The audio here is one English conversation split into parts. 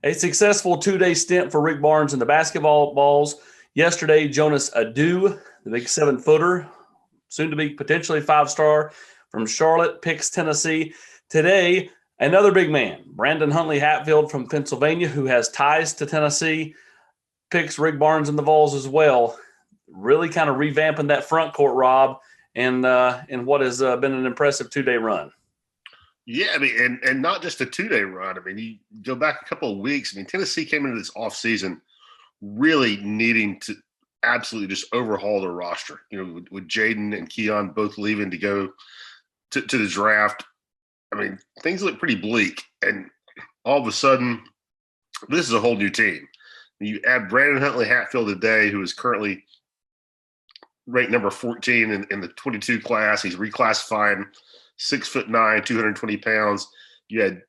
A successful 2-day stint for Rick Barnes in the basketball balls. Yesterday, Jonas Adu, the big 7-footer, soon to be potentially 5-star from Charlotte, picks Tennessee. Today, another big man, Brandon Huntley Hatfield from Pennsylvania, who has ties to Tennessee, picks Rick Barnes in the Vols as well. Really kind of revamping that front court, Rob, and in what has been an impressive 2-day run. Yeah, I mean, and not just a 2-day run. I mean, you go back a couple of weeks. I mean, Tennessee came into this offseason really needing to absolutely just overhaul their roster. You know, with Jaden and Keon both leaving to go to the draft. I mean, things look pretty bleak. And all of a sudden, this is a whole new team. You add Brandon Huntley Hatfield today, who is currently ranked number 14 in the 22 class. He's reclassifying, 6'9", 220 pounds. You had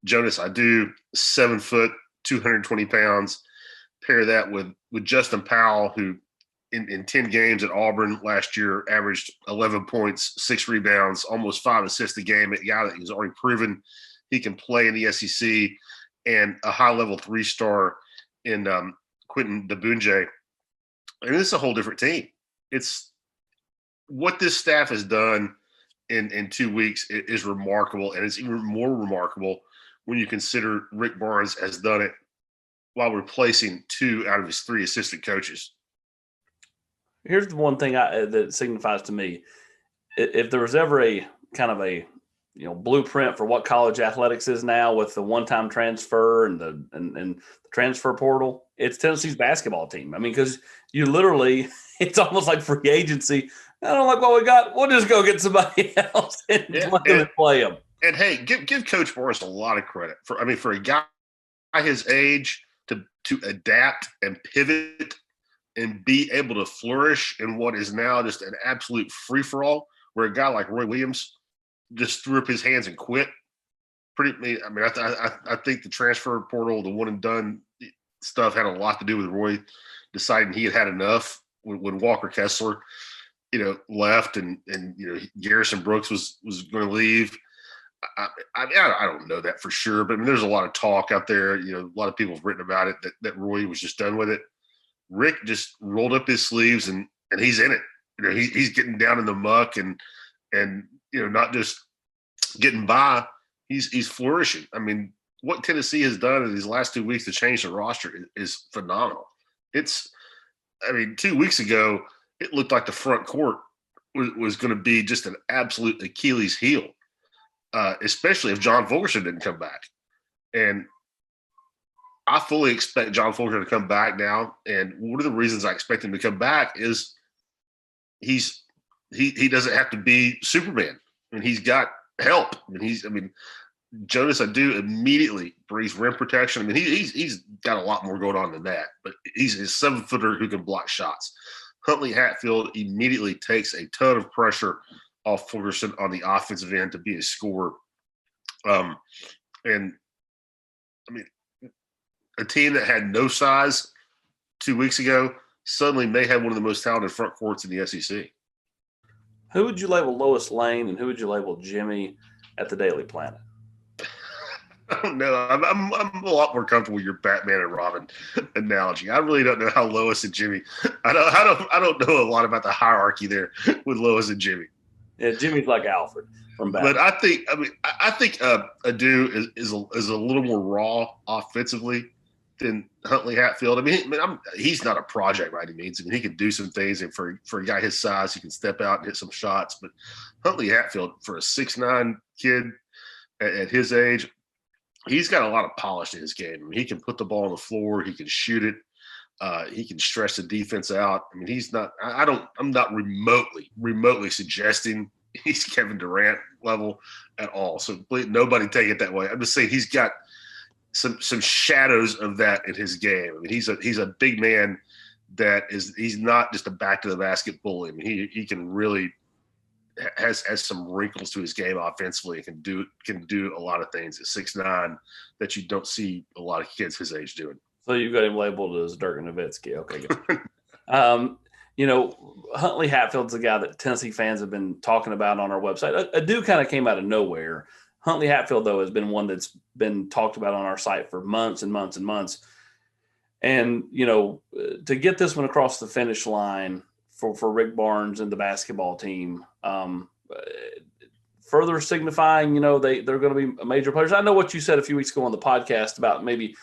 Jonas Adu, 7 foot, 220 pounds. Pair that with Justin Powell, who in 10 games at Auburn last year averaged 11 points, 6 rebounds, almost 5 assists a game. A guy that he's already proven he can play in the SEC, and a high-level 3-star in Quentin Debunje. And this is a whole different team. It's what this staff has done in 2 weeks is remarkable, and it's even more remarkable when you consider Rick Barnes has done it while replacing 2 out of his 3 assistant coaches. Here's the one thing that signifies to me: if there was ever a kind of a blueprint for what college athletics is now, with the one-time transfer and the transfer portal, it's Tennessee's basketball team. I mean, because you literally, it's almost like free agency. I don't like what we got. We'll just go get somebody else and let them play them. And hey, give Coach Morris a lot of credit for a guy his age to adapt and pivot and be able to flourish in what is now just an absolute free-for-all, where a guy like Roy Williams just threw up his hands and quit. I think the transfer portal, the one and done stuff, had a lot to do with Roy deciding he had enough when Walker Kessler, left and Garrison Brooks was going to leave. I don't know that for sure, but there's a lot of talk out there. A lot of people have written about it that Roy was just done with it. Rick just rolled up his sleeves and he's in it. He's getting down in the muck and not just getting by. He's flourishing. I mean, what Tennessee has done in these last 2 weeks to change the roster is phenomenal. 2 weeks ago, it looked like the front court was going to be just an absolute Achilles heel, especially if John Fulkerson didn't come back. And I fully expect John Fulkerson to come back now. And one of the reasons I expect him to come back is he doesn't have to be Superman. He's got help. Jonas Adu immediately brings rim protection. He's got a lot more going on than that, but he's a 7-footer who can block shots. Huntley Hatfield immediately takes a ton of pressure off Fulkerson on the offensive end to be a scorer. A team that had no size 2 weeks ago suddenly may have one of the most talented front courts in the SEC. Who would you label Lois Lane and who would you label Jimmy at the Daily Planet? I don't know. I'm a lot more comfortable with your Batman and Robin analogy. I really don't know how Lois and Jimmy. I don't know a lot about the hierarchy there with Lois and Jimmy. Yeah, Jimmy's like Alfred from Batman. But I think Adu is a little more raw offensively than Huntley Hatfield. He's not a project by any means. He can do some things, and for a guy his size, he can step out and hit some shots. But Huntley Hatfield, for a 6'9" kid at his age, he's got a lot of polish in his game. He can put the ball on the floor. He can shoot it. He can stretch the defense out. He's not. I'm not remotely suggesting he's Kevin Durant level at all. So please, nobody take it that way. I'm just saying he's got some shadows of that in his game. He's a big man he's not just a back to the basket bully. He can really has some wrinkles to his game offensively and can do a lot of things at 6'9" that you don't see a lot of kids his age doing. So you've got him labeled as Dirk Nowitzki. Okay, good. Huntley Hatfield's the guy that Tennessee fans have been talking about on our website. Adu kind of came out of nowhere. Huntley Hatfield, though, has been one that's been talked about on our site for months and months and months. And, to get this one across the finish line for Rick Barnes and the basketball team, further signifying, they're going to be major players. I know what you said a few weeks ago on the podcast about maybe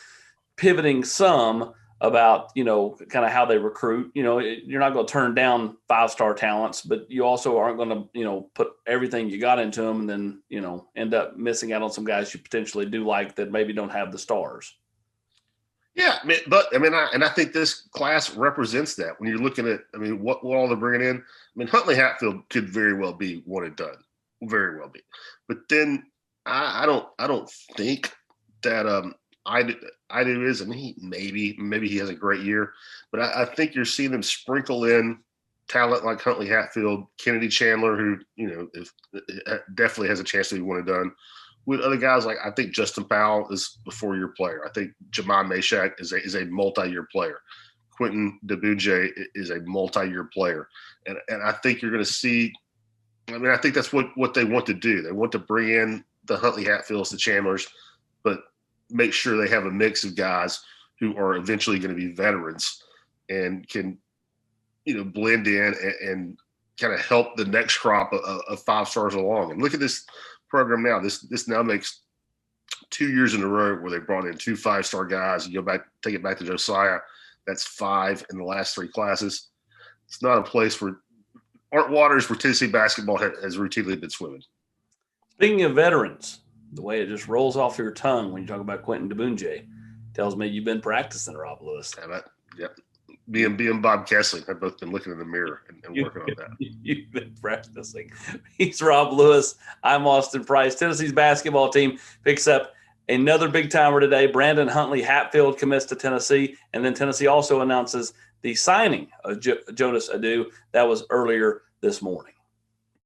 pivoting some about, kind of how they recruit. You're not going to turn down 5-star talents, but you also aren't going to, put everything you got into them and then, end up missing out on some guys you potentially do like that maybe don't have the stars. Yeah, I think this class represents that. When you're looking at, what all they're bringing in. Huntley Hatfield could very well be one and done, very well be. But then I don't think that I do is. Maybe he has a great year, but I think you're seeing them sprinkle in talent like Huntley Hatfield, Kennedy Chandler, who definitely has a chance to be one and done. With other guys like I think Justin Powell is a 4-year player. I think Jamon Mashak is a multi-year player. Quentin DeBunje is a multi-year player, and I think you're going to see. I think that's what they want to do. They want to bring in the Huntley Hatfields, the Chandlers, but make sure they have a mix of guys who are eventually going to be veterans and can, blend in and kind of help the next crop of 5-stars along. And look at this program now. This now makes 2 years in a row where they brought in 2 5-star guys. You go back, take it back to Josiah. That's 5 in the last 3 classes. It's not a place where aren't waters where Tennessee basketball has routinely been swimming. Speaking of veterans, the way it just rolls off your tongue when you talk about Quentin DeBunje tells me you've been practicing, Rob Lewis. Yep. Me and Bob Kessling have both been looking in the mirror and working on that. You've been practicing. He's Rob Lewis. I'm Austin Price. Tennessee's basketball team picks up another big timer today. Brandon Huntley Hatfield commits to Tennessee, and then Tennessee also announces the signing of Jonas Adu. That was earlier this morning.